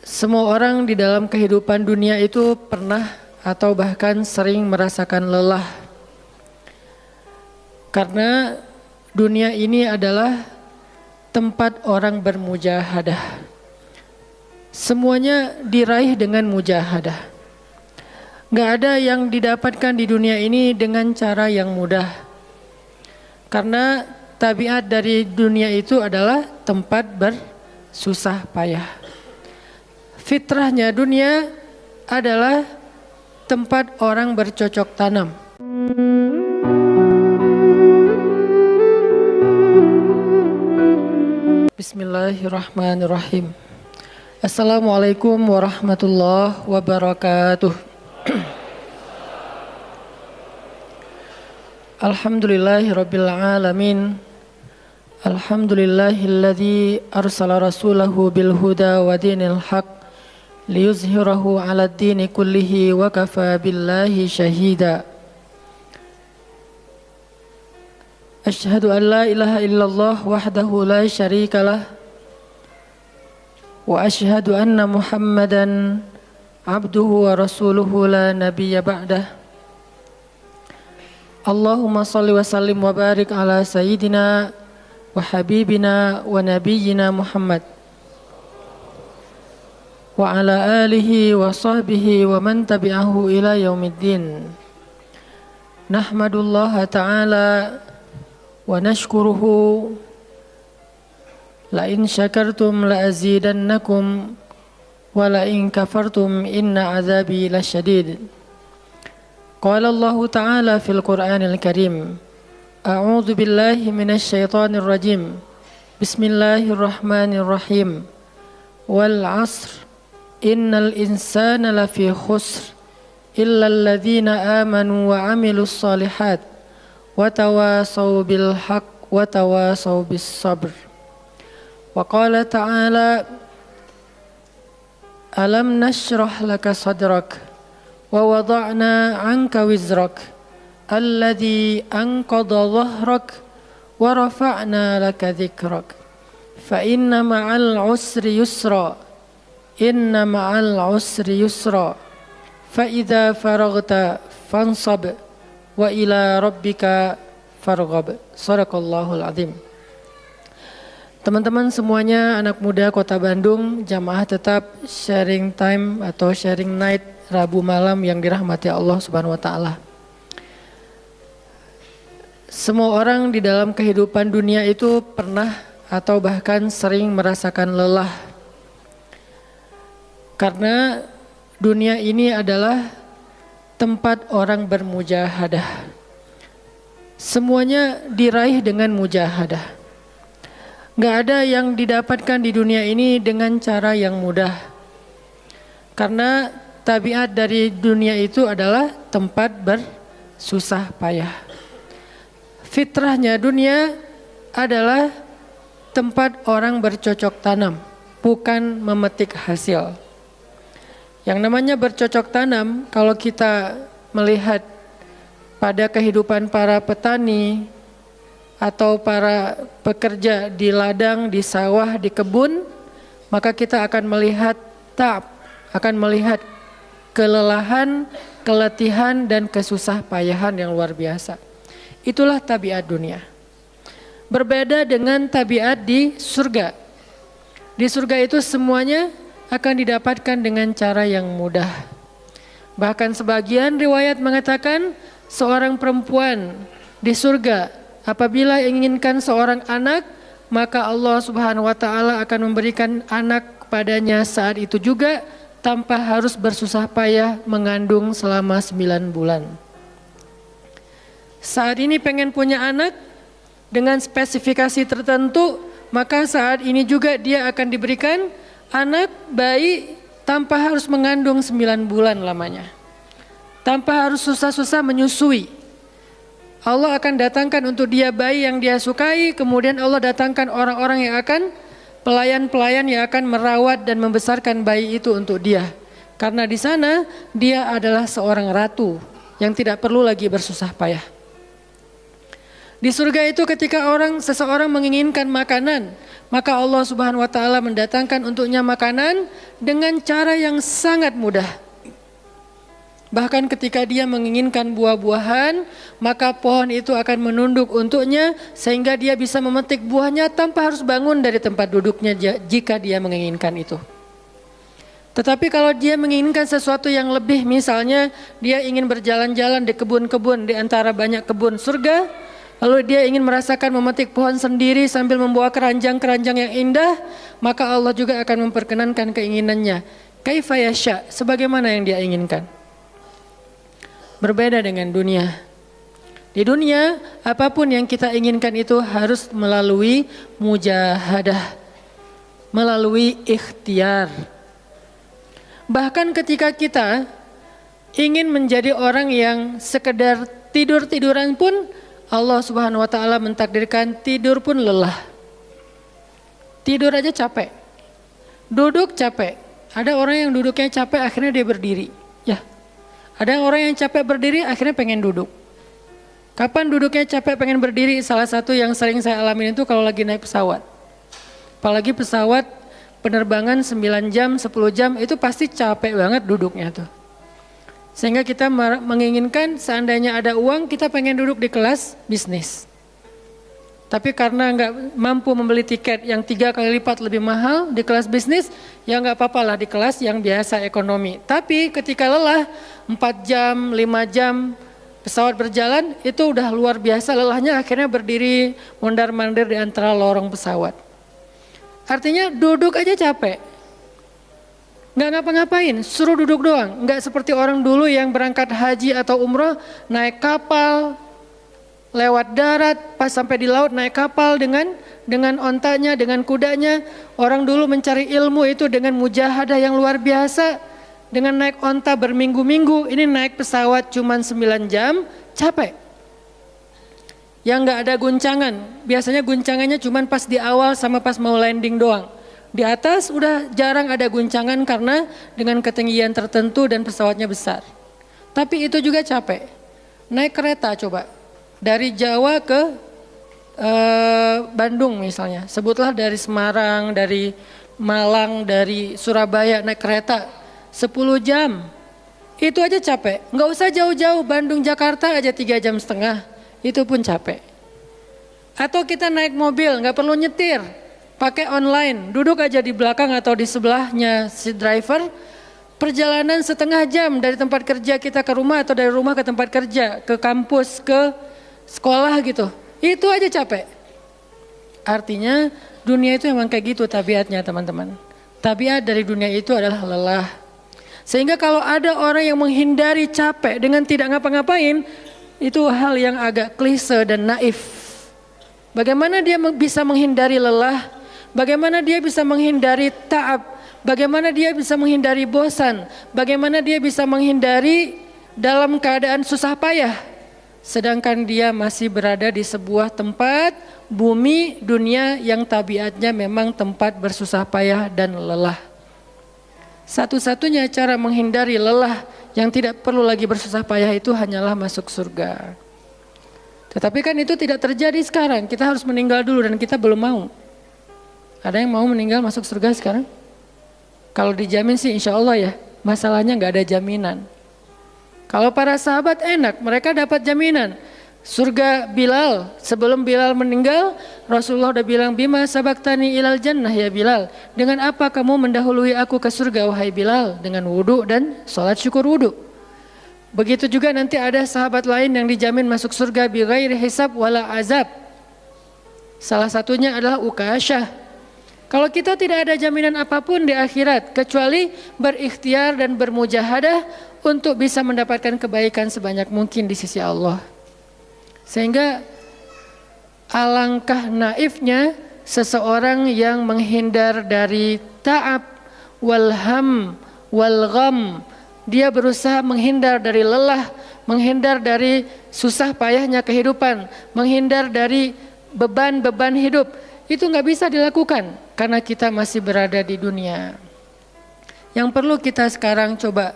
Semua orang di dalam kehidupan dunia itu pernah atau bahkan sering merasakan lelah. Karena dunia ini adalah tempat orang bermujahadah. Semuanya diraih dengan mujahadah. Gak ada yang didapatkan di dunia ini dengan cara yang mudah. Karena tabiat dari dunia itu adalah tempat bersusah payah. Fitrahnya dunia adalah tempat orang bercocok tanam. Bismillahirrahmanirrahim. Assalamualaikum warahmatullahi wabarakatuh. Alhamdulillahirabbil alamin. Alhamdulillahilladzi arsala rasulahu bil huda wa dinil haq liyuzhirahu 'alad dini kullihi wa kafa billahi syahida. Asyhadu an la ilaha illallah wahdahu la syarikalah wa asyhadu anna Muhammadan abduhu wa rasuluhu la nabiyya ba'dah. Allahumma salli wa sallim wa barik ala sayyidina wa habibina wa nabiyyina Muhammad wa ala alihi wa sahbihi wa man tabi'ahu ila yaumiddin. Nahmadullaha ta'ala wa nashkuruhu la in syakartum la azidannakum wa la in kafartum inna azabi lasyadid. Qala Allah ta'ala fil Qur'anil Karim, a'udzu billahi minasy syaithanir rajim. Bismillahirrahmanirrahim. Wal 'asr innal insana lafi khusr illa alladhina amanu wa 'amilus shalihat wa tawasaw bil haqq wa tawasaw bis sabr. Wa qala ta'ala alam nashrah laka sadrak wa wada'na 'anka wizrak alladhi anqadha dhahrak wa rafa'na laka dhikrak fa inna ma'al 'usri yusra inna ma'al 'usri yusra fa idza faraghta fansab wa ila rabbika farghab. Shadaqallahul azim. Teman-teman semuanya, anak muda Kota Bandung, jamaah tetap sharing time atau sharing night Rabu malam yang dirahmati Allah Subhanahu wa taala. Semua orang di dalam kehidupan dunia itu pernah atau bahkan sering merasakan lelah. Karena dunia ini adalah tempat orang bermujahadah. Semuanya diraih dengan mujahadah. Gak ada yang didapatkan di dunia ini dengan cara yang mudah. Karena tabiat dari dunia itu adalah tempat bersusah payah. Fitrahnya dunia adalah tempat orang bercocok tanam, bukan memetik hasil. Yang namanya bercocok tanam, kalau kita melihat pada kehidupan para petani atau para pekerja di ladang, di sawah, di kebun, maka kita akan melihat akan melihat kelelahan, keletihan, dan kesusah payahan yang luar biasa. Itulah tabiat dunia. Berbeda dengan tabiat di surga. Di surga itu semuanya akan didapatkan dengan cara yang mudah. Bahkan sebagian riwayat mengatakan seorang perempuan di surga apabila inginkan seorang anak, maka Allah Subhanahu wa taala akan memberikan anak kepadanya saat itu juga tanpa harus bersusah payah mengandung selama 9 bulan. Saat ini pengen punya anak dengan spesifikasi tertentu, maka saat ini juga dia akan diberikan anak bayi tanpa harus mengandung 9 bulan lamanya. Tanpa harus susah-susah menyusui. Allah akan datangkan untuk dia bayi yang dia sukai, kemudian Allah datangkan orang-orang yang akan pelayan-pelayan yang akan merawat dan membesarkan bayi itu untuk dia. Karena di sana dia adalah seorang ratu yang tidak perlu lagi bersusah payah. Di surga itu ketika seseorang menginginkan makanan, maka Allah Subhanahu wa taala mendatangkan untuknya makanan dengan cara yang sangat mudah. Bahkan ketika dia menginginkan buah-buahan, maka pohon itu akan menunduk untuknya sehingga dia bisa memetik buahnya tanpa harus bangun dari tempat duduknya jika dia menginginkan itu. Tetapi kalau dia menginginkan sesuatu yang lebih, misalnya dia ingin berjalan-jalan di kebun-kebun di antara banyak kebun surga, lalu dia ingin merasakan memetik pohon sendiri sambil membawa keranjang-keranjang yang indah, maka Allah juga akan memperkenankan keinginannya. Kaifa yasha, sebagaimana yang dia inginkan. Berbeda dengan dunia. Di dunia, apapun yang kita inginkan itu harus melalui mujahadah, melalui ikhtiar. Bahkan ketika kita ingin menjadi orang yang sekedar tidur-tiduran pun, Allah Subhanahu wa taala mentakdirkan tidur pun lelah. Tidur aja capek. Duduk capek. Ada orang yang duduknya capek akhirnya dia berdiri. Ya. Ada orang yang capek berdiri akhirnya pengen duduk. Kapan duduknya capek pengen berdiri? Salah satu yang sering saya alami itu kalau lagi naik pesawat. Apalagi pesawat penerbangan 9 jam, 10 jam itu pasti capek banget duduknya tuh. Sehingga kita menginginkan seandainya ada uang kita pengen duduk di kelas bisnis. Tapi karena nggak mampu membeli tiket yang 3 kali lipat lebih mahal di kelas bisnis, ya nggak apa-apa lah di kelas yang biasa ekonomi. Tapi ketika lelah 4 jam, 5 jam pesawat berjalan itu udah luar biasa lelahnya, akhirnya berdiri mondar-mandir di antara lorong pesawat. Artinya duduk aja capek. Nggak ngapa-ngapain, suruh duduk doang. Nggak seperti orang dulu yang berangkat haji atau umroh, naik kapal, lewat darat, pas sampai di laut naik kapal dengan ontanya, dengan kudanya. Orang dulu mencari ilmu itu dengan mujahadah yang luar biasa. Dengan naik onta berminggu-minggu, ini naik pesawat cuma 9 jam, capek. Yang nggak ada guncangan, biasanya guncangannya cuma pas di awal sama pas mau landing doang. Di atas udah jarang ada guncangan karena dengan ketinggian tertentu dan pesawatnya besar. Tapi itu juga capek. Naik kereta coba, dari Jawa ke Bandung misalnya. Sebutlah dari Semarang, dari Malang, dari Surabaya naik kereta 10 jam. Itu aja capek, nggak usah jauh-jauh, Bandung Jakarta aja 3,5 jam. Itu pun capek. Atau kita naik mobil nggak perlu nyetir, pakai online, duduk aja di belakang atau di sebelahnya si driver, perjalanan setengah jam dari tempat kerja kita ke rumah atau dari rumah ke tempat kerja, ke kampus, ke sekolah gitu. Itu aja capek. Artinya dunia itu emang kayak gitu tabiatnya teman-teman. Tabiat dari dunia itu adalah lelah. Sehingga kalau ada orang yang menghindari capek dengan tidak ngapa-ngapain, itu hal yang agak klise dan naif. Bagaimana dia bisa menghindari lelah? Bagaimana dia bisa menghindari ta'ab? Bagaimana dia bisa menghindari bosan? Bagaimana dia bisa menghindari dalam keadaan susah payah? Sedangkan dia masih berada di sebuah tempat, bumi, dunia yang tabiatnya memang tempat bersusah payah dan lelah. Satu-satunya cara menghindari lelah yang tidak perlu lagi bersusah payah itu hanyalah masuk surga. Tetapi kan itu tidak terjadi sekarang. Kita harus meninggal dulu dan kita belum mau. Ada yang mau meninggal masuk surga sekarang? Kalau dijamin sih insya Allah ya. Masalahnya nggak ada jaminan. Kalau para sahabat enak, mereka dapat jaminan. Surga Bilal, sebelum Bilal meninggal, Rasulullah udah bilang, bima sabaktani ilal jannah ya Bilal. Dengan apa kamu mendahului aku ke surga wahai Bilal? Dengan wudu dan sholat syukur wudu. Begitu juga nanti ada sahabat lain yang dijamin masuk surga bighairi hisab wala azab. Salah satunya adalah Ukasyah. Kalau kita tidak ada jaminan apapun di akhirat kecuali berikhtiar dan bermujahadah untuk bisa mendapatkan kebaikan sebanyak mungkin di sisi Allah. Sehingga alangkah naifnya seseorang yang menghindar dari ta'ab wal ham wal gham. Dia berusaha menghindar dari lelah, menghindar dari susah payahnya kehidupan, menghindar dari beban-beban hidup. Itu nggak bisa dilakukan karena kita masih berada di dunia. Yang perlu kita sekarang coba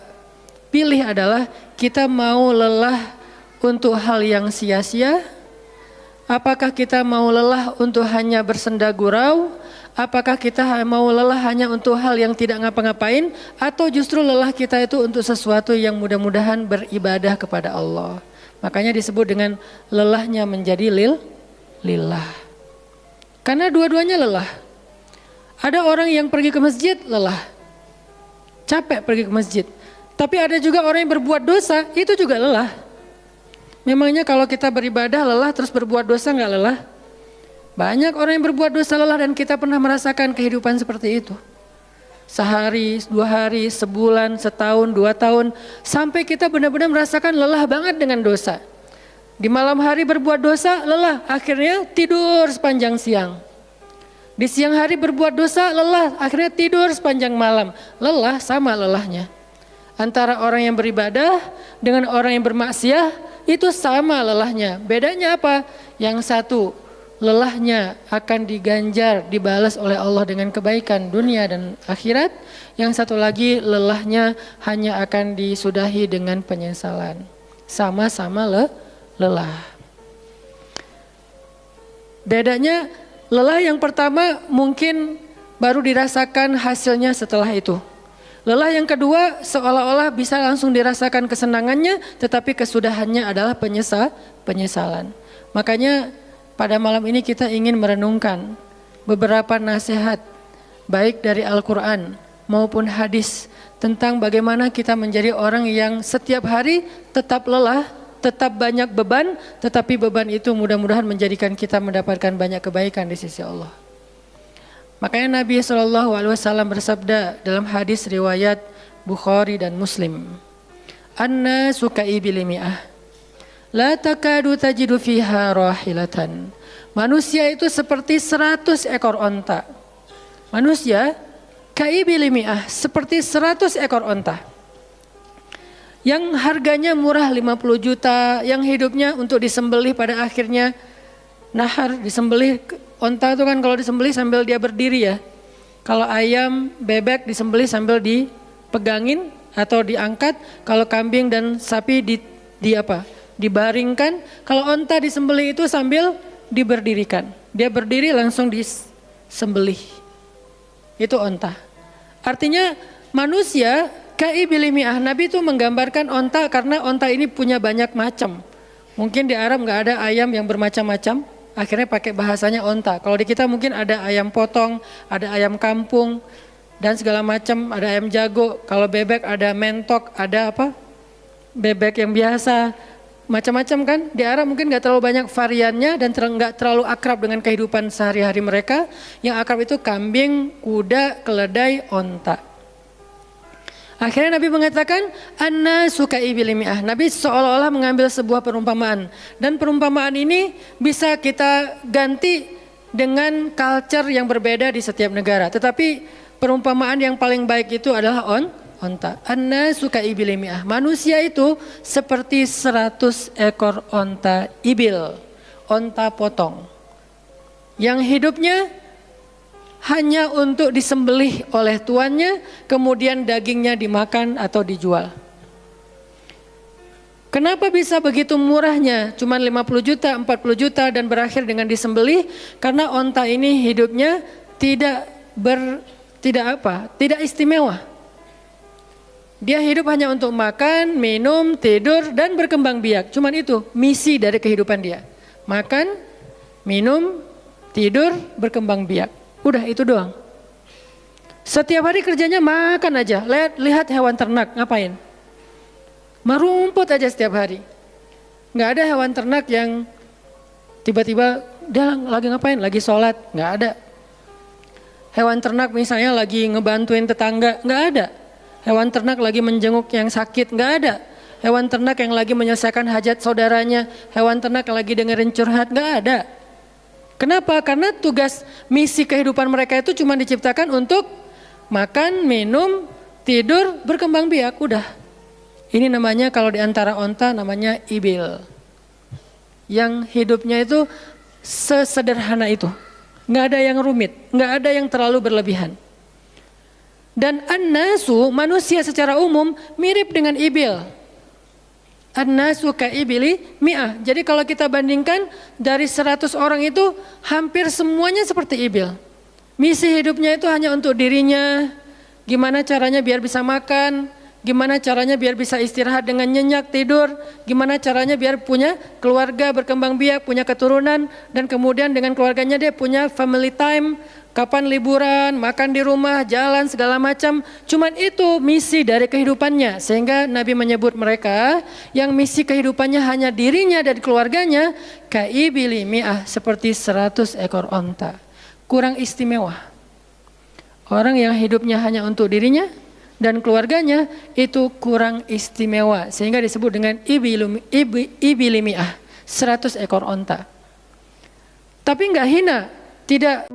pilih adalah kita mau lelah untuk hal yang sia-sia Apakah kita mau lelah untuk hanya bersenda gurau? Apakah kita mau lelah hanya untuk hal yang tidak ngapa-ngapain? Atau justru lelah kita itu untuk sesuatu yang mudah-mudahan beribadah kepada Allah? Makanya disebut dengan lelahnya menjadi lillah. Karena dua-duanya lelah. Ada orang yang pergi ke masjid lelah. Capek pergi ke masjid. Tapi ada juga orang yang berbuat dosa, itu juga lelah. Memangnya kalau kita beribadah lelah terus berbuat dosa nggak lelah? Banyak orang yang berbuat dosa lelah dan kita pernah merasakan kehidupan seperti itu. Sehari, 2 hari, sebulan, setahun, 2 tahun. Sampai kita benar-benar merasakan lelah banget dengan dosa. Di malam hari berbuat dosa lelah, akhirnya tidur sepanjang siang. Di siang hari berbuat dosa lelah, akhirnya tidur sepanjang malam. Lelah sama lelahnya. Antara orang yang beribadah dengan orang yang bermaksiat itu sama lelahnya. Bedanya apa? Yang satu lelahnya akan diganjar, dibalas oleh Allah dengan kebaikan dunia dan akhirat. Yang satu lagi lelahnya hanya akan disudahi dengan penyesalan. Sama-sama lelah. Bedanya lelah yang pertama mungkin baru dirasakan hasilnya setelah itu. Lelah yang kedua seolah-olah bisa langsung dirasakan kesenangannya, tetapi kesudahannya adalah penyesalan. Makanya pada malam ini kita ingin merenungkan beberapa nasihat baik dari Al-Quran maupun hadis tentang bagaimana kita menjadi orang yang setiap hari tetap lelah, tetap banyak beban, tetapi beban itu mudah-mudahan menjadikan kita mendapatkan banyak kebaikan di sisi Allah. Makanya Nabi SAW bersabda dalam hadis riwayat Bukhari dan Muslim, "An-nasu ka'ibil mi'ah, la takadu tajidu fiha rahilatan." Manusia itu seperti 100 ekor onta. Manusia ka'ibil mi'ah, seperti 100 ekor onta. Yang harganya murah 50 juta, yang hidupnya untuk disembelih pada akhirnya nahar, disembelih. Onta itu kan kalau disembelih sambil dia berdiri ya. Kalau ayam, bebek disembelih sambil dipegangin atau diangkat. Kalau kambing dan sapi dibaringkan. Kalau onta disembelih itu sambil diberdirikan. Dia berdiri langsung disembelih. Itu onta. Artinya manusia ka'ibil mi'ah. Nabi itu menggambarkan onta karena onta ini punya banyak macam. Mungkin di Arab nggak ada ayam yang bermacam-macam. Akhirnya pakai bahasanya onta. Kalau di kita mungkin ada ayam potong, ada ayam kampung, dan segala macam, ada ayam jago. Kalau bebek ada mentok, ada apa? Bebek yang biasa, macam-macam kan. Di Arab mungkin nggak terlalu banyak variannya dan nggak terlalu akrab dengan kehidupan sehari-hari mereka. Yang akrab itu kambing, kuda, keledai, onta. Akhirnya Nabi mengatakan, "An-nasu ka'ibil mi'ah." Nabi seolah-olah mengambil sebuah perumpamaan. Dan perumpamaan ini bisa kita ganti dengan culture yang berbeda di setiap negara. Tetapi perumpamaan yang paling baik itu adalah onta. An-nasu ka'ibil mi'ah. Manusia itu seperti 100 ekor onta ibil. Onta potong. Yang hidupnya hanya untuk disembelih oleh tuannya, kemudian dagingnya dimakan atau dijual. Kenapa bisa begitu murahnya? Cuma 50 juta, 40 juta dan berakhir dengan disembelih? Karena onta ini hidupnya tidak istimewa. Dia hidup hanya untuk makan, minum, tidur dan berkembang biak. Cuman itu misi dari kehidupan dia. Makan, minum, tidur, berkembang biak. Udah itu doang. Setiap hari kerjanya makan aja. Lihat hewan ternak ngapain? Merumput aja setiap hari. Nggak ada hewan ternak yang tiba-tiba dia lagi ngapain? Lagi sholat? Nggak ada. Hewan ternak misalnya lagi ngebantuin tetangga? Nggak ada. Hewan ternak lagi menjenguk yang sakit? Nggak ada. Hewan ternak yang lagi menyelesaikan hajat saudaranya? Hewan ternak yang lagi dengerin curhat? Nggak ada. Kenapa? Karena tugas misi kehidupan mereka itu cuma diciptakan untuk makan, minum, tidur, berkembang biak, udah. Ini namanya kalau di antara onta namanya ibil. Yang hidupnya itu sesederhana itu. Nggak ada yang rumit, nggak ada yang terlalu berlebihan. Dan an-nasu, manusia secara umum mirip dengan ibil. An-nasu ka'ibili mi'ah. Jadi kalau kita bandingkan dari 100 orang itu hampir semuanya seperti ibil. Misi hidupnya itu hanya untuk dirinya, gimana caranya biar bisa makan, gimana caranya biar bisa istirahat dengan nyenyak tidur, gimana caranya biar punya keluarga berkembang biak, punya keturunan, dan kemudian dengan keluarganya dia punya family time, kapan liburan, makan di rumah, jalan segala macam. Cuman itu misi dari kehidupannya. Sehingga Nabi menyebut mereka yang misi kehidupannya hanya dirinya dan keluarganya, kaibili mi'ah, seperti 100 ekor onta. Kurang istimewa. Orang yang hidupnya hanya untuk dirinya dan keluarganya itu kurang istimewa. Sehingga disebut dengan ibili mi'ah, 100 ekor onta. Tapi enggak hina, tidak